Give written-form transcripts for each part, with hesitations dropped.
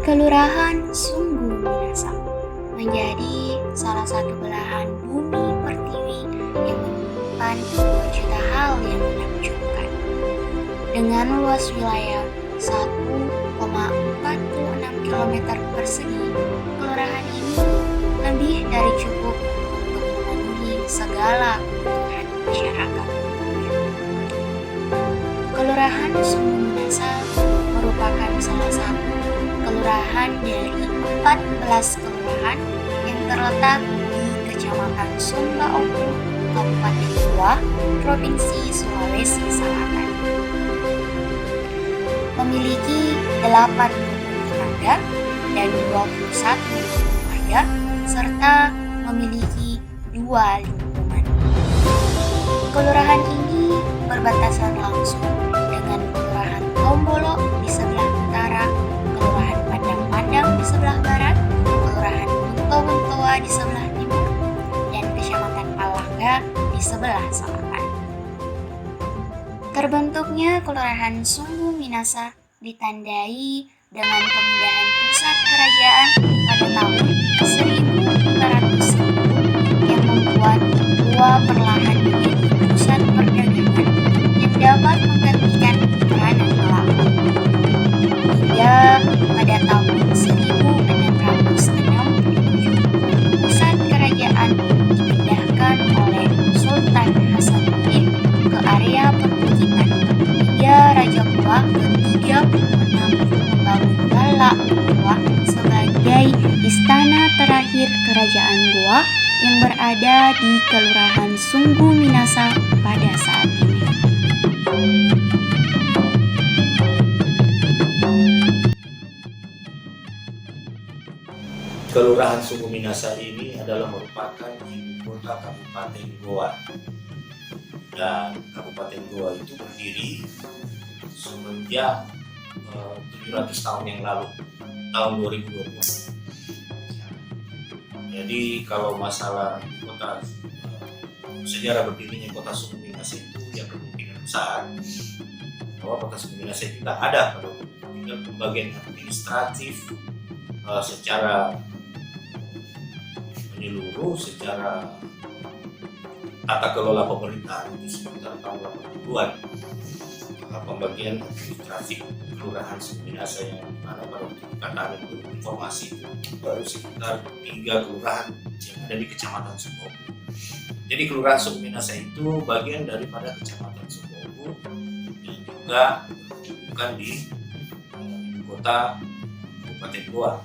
Kelurahan Sungguh Minasa menjadi salah satu belahan bumi pertiwi yang menyimpan 2 juta hal yang menakjubkan. Dengan luas wilayah 1,46 km persegi, kelurahan ini lebih dari cukup untuk memenuhi segala kebutuhan masyarakat. Kelurahan Sungguh Minasa merupakan salah satu kelurahan dari 14 kelurahan yang terletak di Kecamatan Sumba Oku, Kabupaten Goa, Provinsi Sulawesi Selatan. Memiliki 8 rukun tetangga dan 21 rukun warga, serta memiliki 2 lingkungan. Kelurahan ini berbatasan langsung dengan Kelurahan Tombolo di sebelah utara, Kelurahan Pandang-Pandang di sebelah barat, Kelurahan Bunto-Buntoa di sebelah timur, dan Kecamatan Palangga di sebelah selatan. Terbentuknya Kelurahan Sungguh Minasa ditandai dengan pemindahan pusat kerajaan pada tahun 1510 yang membuat Goa perlahan menjadi pusat perdagangan yang dapat menggantikan peranan Malaka. Hingga pada tahun 1667, pusat kerajaan dipindahkan oleh Sultan Hasanuddin ke area perbukitan hingga Raja Goa ke-36 membangun Balak Goa sebagai istana terakhir kerajaan Goa yang berada di Kelurahan Sungguh Minasa pada saat ini. Kelurahan Sungguh Minasa ini adalah merupakan ibu kota Kabupaten Goa, dan Kabupaten Goa itu berdiri semenjak 700 tahun yang lalu, tahun 2020. Jadi kalau masalah ibu kota, sejarah berdirinya kota Sungguh Minasa itu yang kemungkinan besar bahwa kota Sungguh Minasa itu tidak ada, kalau tinggal pembagian administratif secara menyeluruh, secara tata kelola pemerintahan itu sekitar tahun 80-an. Pembagian administratif kelurahan Sungguh Minasa yang mana pada waktu kata informasi itu baru sekitar 3 kelurahan yang ada di Kecamatan Sumba Oku. Jadi kelurahan Sungguh Minasa itu bagian daripada Kecamatan Sumba Oku yang juga bukan di ibu kota Kabupaten Goa.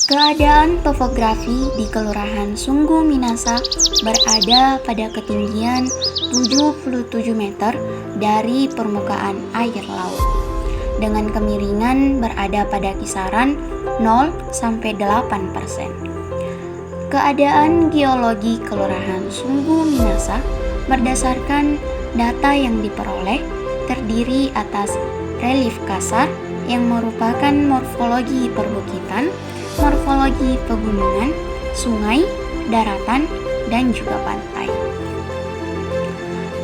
Keadaan topografi di Kelurahan Sungguh Minasa berada pada ketinggian 77 meter dari permukaan air laut, dengan kemiringan berada pada kisaran 0-8%. Keadaan geologi Kelurahan Sungguh Minasa berdasarkan data yang diperoleh terdiri atas relief kasar yang merupakan morfologi perbukitan, morfologi pegunungan, sungai, daratan, dan juga pantai.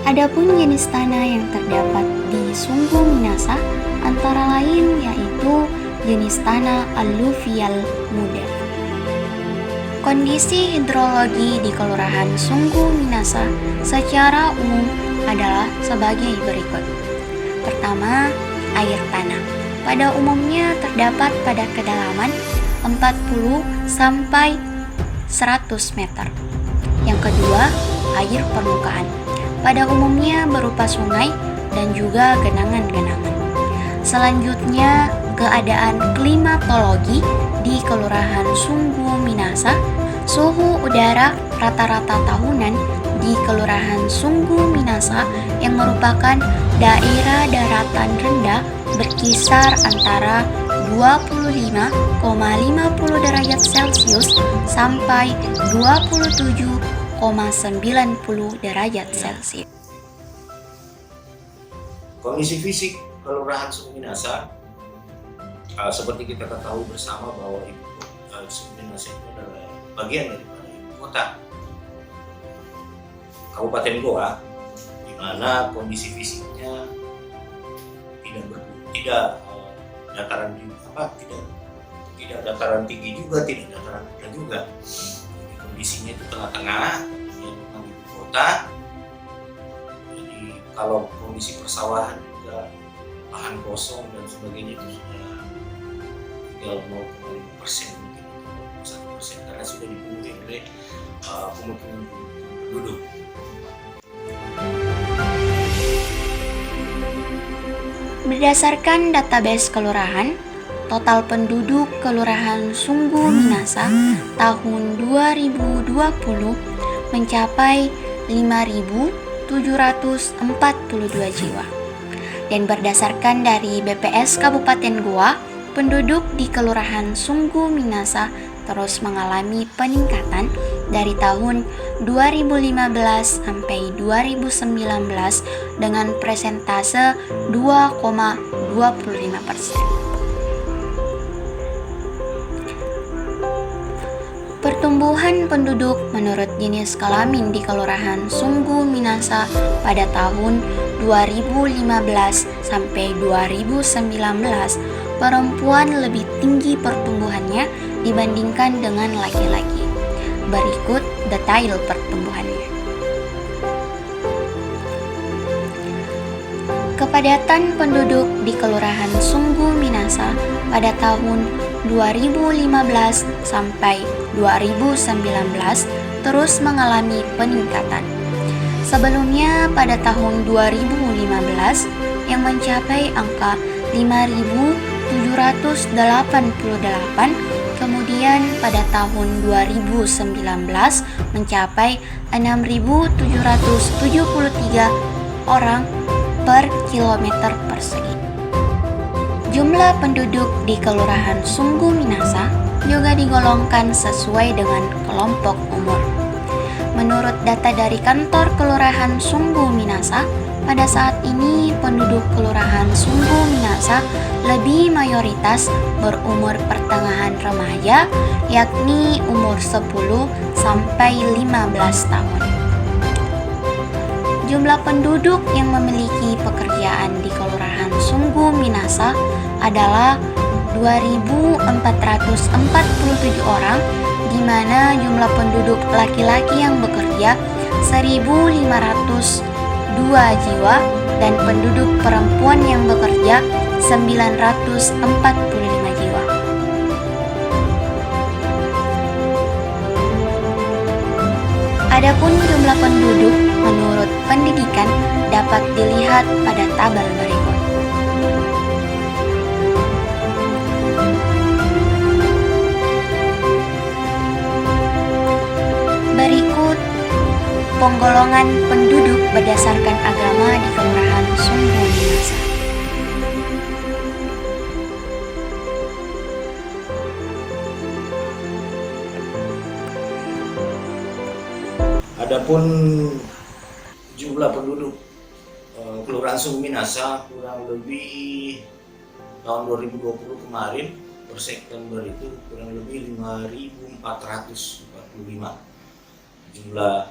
Adapun jenis tanah yang terdapat di Sungguh Minasa antara lain yaitu jenis tanah aluvial muda. Kondisi hidrologi di Kelurahan Sungguh Minasa secara umum adalah sebagai berikut. Pertama, air tanah. Pada umumnya terdapat pada kedalaman 40 sampai 100 meter. Yang kedua, air permukaan. Pada umumnya berupa sungai dan juga genangan-genangan. Selanjutnya, keadaan klimatologi di Kelurahan Sungguh Minasa. Suhu udara rata-rata tahunan di Kelurahan Sungguh Minasa yang merupakan daerah daratan rendah berkisar antara 25,50 derajat Celcius sampai 27,90 derajat Celcius. Kondisi fisik Kelurahan Sungguh Minasa, seperti kita ketahui bersama bahwa Sungguh Minasa itu adalah bagian daripada ibu kota Kabupaten Goa, di mana kondisi fisiknya tidak dataran tidak dataran tinggi juga, tidak dataran rendah juga. Jadi kondisinya itu tengah-tengah, ya memang ibu kota. Jadi kalau kondisi persawahan juga lahan kosong dan sebagainya itu sudah tinggal 0,5% mungkin, 1% karena sudah dipenuhi oleh pemukiman penduduk. Berdasarkan database kelurahan, total penduduk Kelurahan Sungguh Minasa tahun 2020 mencapai 5.742 jiwa. Dan berdasarkan dari BPS Kabupaten Goa, penduduk di Kelurahan Sungguh Minasa terus mengalami peningkatan dari tahun 2015 sampai 2019 dengan persentase 2,25%. Pertumbuhan penduduk menurut jenis kelamin di Kelurahan Sungguh Minasa pada tahun 2015 sampai 2019, perempuan lebih tinggi pertumbuhannya dibandingkan dengan laki-laki. Berikut detail pertumbuhannya. Kepadatan penduduk di Kelurahan Sungguh Minasa pada tahun 2015 sampai 2019 terus mengalami peningkatan. Sebelumnya pada tahun 2015 yang mencapai angka 5.788, kemudian pada tahun 2019 mencapai 6.773 orang per kilometer persegi. Jumlah penduduk di Kelurahan Sungguh Minasa juga digolongkan sesuai dengan kelompok umur. Menurut data dari kantor Kelurahan Sungguh Minasa, pada saat ini penduduk Kelurahan Sungguh Minasa lebih mayoritas berumur pertengahan remaja, yakni umur 10 sampai 15 tahun. Jumlah penduduk yang memiliki pekerjaan di Kelurahan Sungguh Minasa adalah 2.447 orang, di mana jumlah penduduk laki-laki yang bekerja 1.502 jiwa dan penduduk perempuan yang bekerja 945 jiwa. Adapun jumlah penduduk menurut pendidikan dapat dilihat pada tabel berikut. Berikut penggolongan penduduk berdasarkan agama di Kelurahan Sungguh Minasa. Adapun jumlah penduduk Kelurahan Sungguh Minasa kurang lebih tahun 2020 kemarin per September itu kurang lebih 5.445 jumlah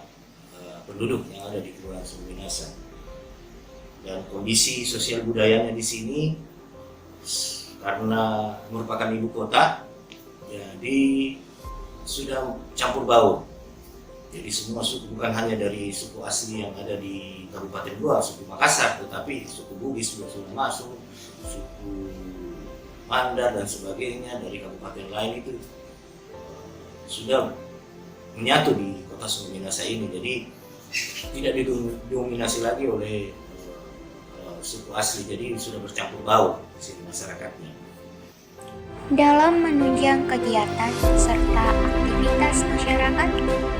penduduk yang ada di Kelurahan Sungguh Minasa. Dan kondisi sosial budayanya di sini karena merupakan ibu kota, jadi sudah campur baur. Jadi semua suku, bukan hanya dari suku asli yang ada di Kabupaten Goa, suku Makassar, tetapi suku Bugis juga sudah masuk, suku Mandar dan sebagainya dari kabupaten lain itu sudah menyatu di kota Sungguh Minasa ini. Jadi tidak didominasi lagi oleh suku asli, jadi sudah bercampur baur di sini masyarakatnya. Dalam menunjang kegiatan serta aktivitas masyarakat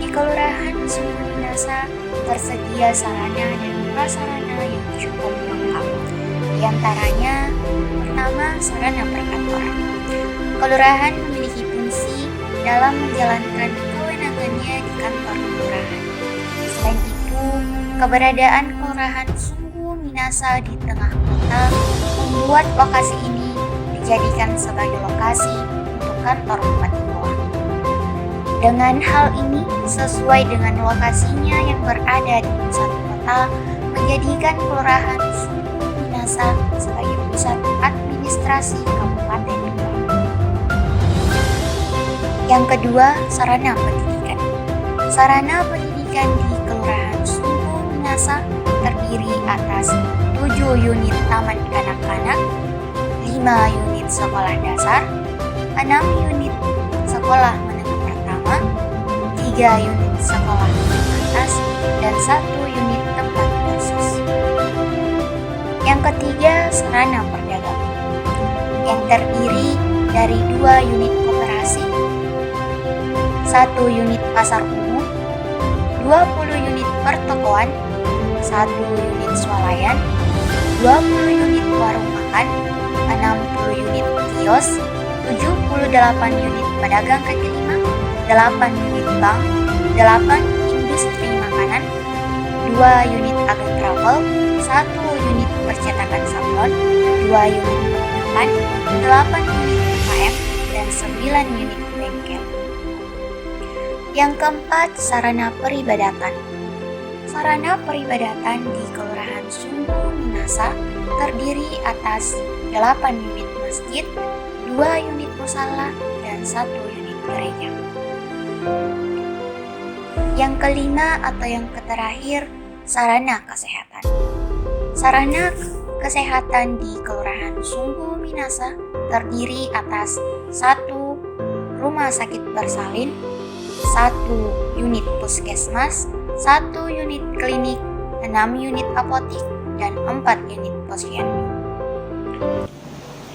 di Kelurahan Sungguh Minasa tersedia sarana dan prasarana yang cukup lengkap. Di antaranya, pertama, sarana perkantoran. Kelurahan memiliki fungsi dalam menjalankan kewenangannya di kantor kelurahan. Selain itu, keberadaan Kelurahan Sungguh Minasa di tengah kota membuat lokasi ini dijadikan sebagai lokasi untuk kantor Bupati Goa. Dengan hal ini, sesuai dengan lokasinya yang berada di pusat kota, menjadikan Kelurahan Sungguh Minasa Minasa sebagai pusat administrasi Kabupaten Goa. Yang kedua, sarana pendidikan. Sarana pendidikan di Kelurahan Sungguh Minasa terdiri atas 7 unit taman kanak-kanak, 5 unit sekolah dasar, 6 unit sekolah menengah pertama, 3 unit sekolah menengah atas, dan 1 unit tempat kursus. Yang ketiga, sarana perdagangan yang terdiri dari 2 unit koperasi, 1 unit pasar umum, 20 unit pertokoan, 1 unit swalayan, 20 unit warung makan, 60 unit kios, 78 unit pedagang kaki lima, 8 unit bank, 8 industri makanan, 2 unit agen travel, 1 unit percetakan sablon, 2 unit penginapan, 8 unit UKM, dan 9 unit bengkel. Yang keempat, sarana peribadatan. Sarana peribadatan di Kelurahan Sungguh Minasa terdiri atas 8 unit masjid, 2 unit musala, dan 1 unit gereja. Yang kelima atau yang terakhir, sarana kesehatan. Sarana kesehatan di Kelurahan Sungguh Minasa terdiri atas 1 rumah sakit bersalin, 1 unit puskesmas, 1 unit klinik, 6 unit apotik, dan 4 unit posyandu.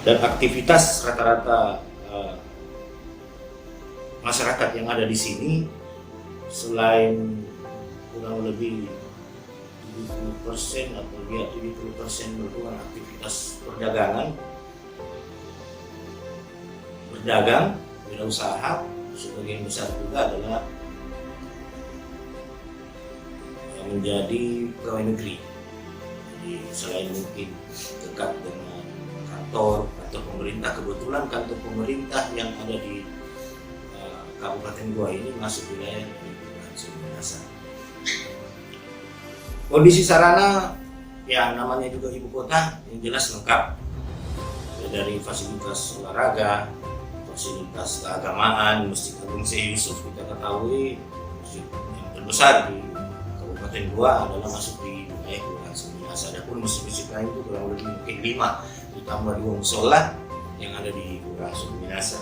Dan aktivitas rata-rata masyarakat yang ada di sini selain kurang lebih 70% atau 70% merupakan aktivitas perdagangan, berdagang, wirausaha, sebagian besar juga adalah yang menjadi pegawai negeri. Jadi selain mungkin dekat dengan kantor pemerintah, kebetulan kantor pemerintah yang ada di Kabupaten Goa ini masuk wilayah dari Kelurahan Sungguh Minasa. Kondisi sarana ya namanya juga ibu kota yang jelas lengkap, ya, dari fasilitas olahraga, fasilitas keagamaan. Masjid Agung Syekh Yusuf kita ketahui masjid yang terbesar di Kabupaten Goa adalah masuk di wilayah Kelurahan Sungguh Minasa. Adapun masjid-masjid lain itu kurang lebih mungkin 5, ditambah 2 musola yang ada di Kelurahan Sungguh Minasa.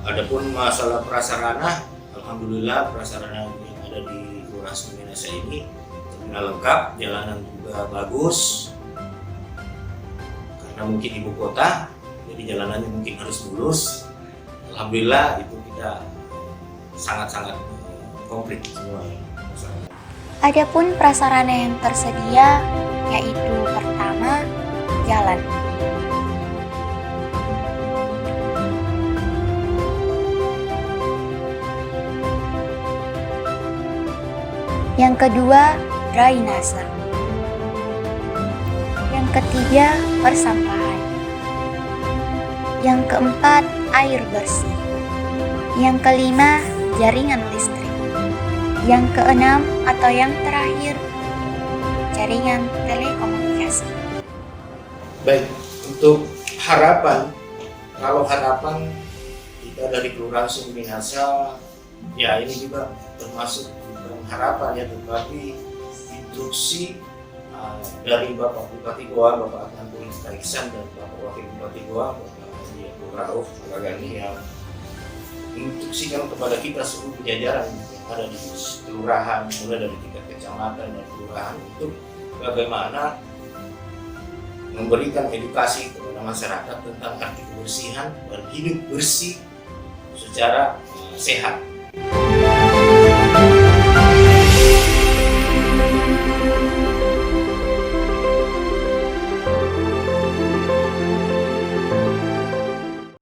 Adapun masalah prasarana, alhamdulillah prasarana yang ada di Kelurahan Sungguh Minasa ini terminal lengkap, jalanan juga bagus. Karena mungkin ibu kota, jadi jalanannya mungkin harus mulus. Alhamdulillah itu kita sangat-sangat komplit semua. Adapun prasarana yang tersedia yaitu pertama, jalan. Yang kedua, drainase. Yang ketiga, persampahan. Yang keempat, air bersih. Yang kelima, jaringan listrik. Yang keenam atau yang terakhir, jaringan telekomunikasi. Baik, untuk harapan, kalau harapan kita dari Kelurahan Sungguh Minasa, ya ini juga termasuk bukan harapan ya, tetapi instruksi dari Bapak Bupati Goa, Bapak Adnan Purista Ihsan, dan Bapak Wakil Bupati Goa, Bapak Abdul Rauf Alagani, yang menginstruksikan kepada kita seluruh jajaran yang ada di kelurahan, mulai dari tingkat kecamatan dan kelurahan, untuk bagaimana memberikan edukasi kepada masyarakat tentang arti kebersihan dan hidup bersih secara sehat.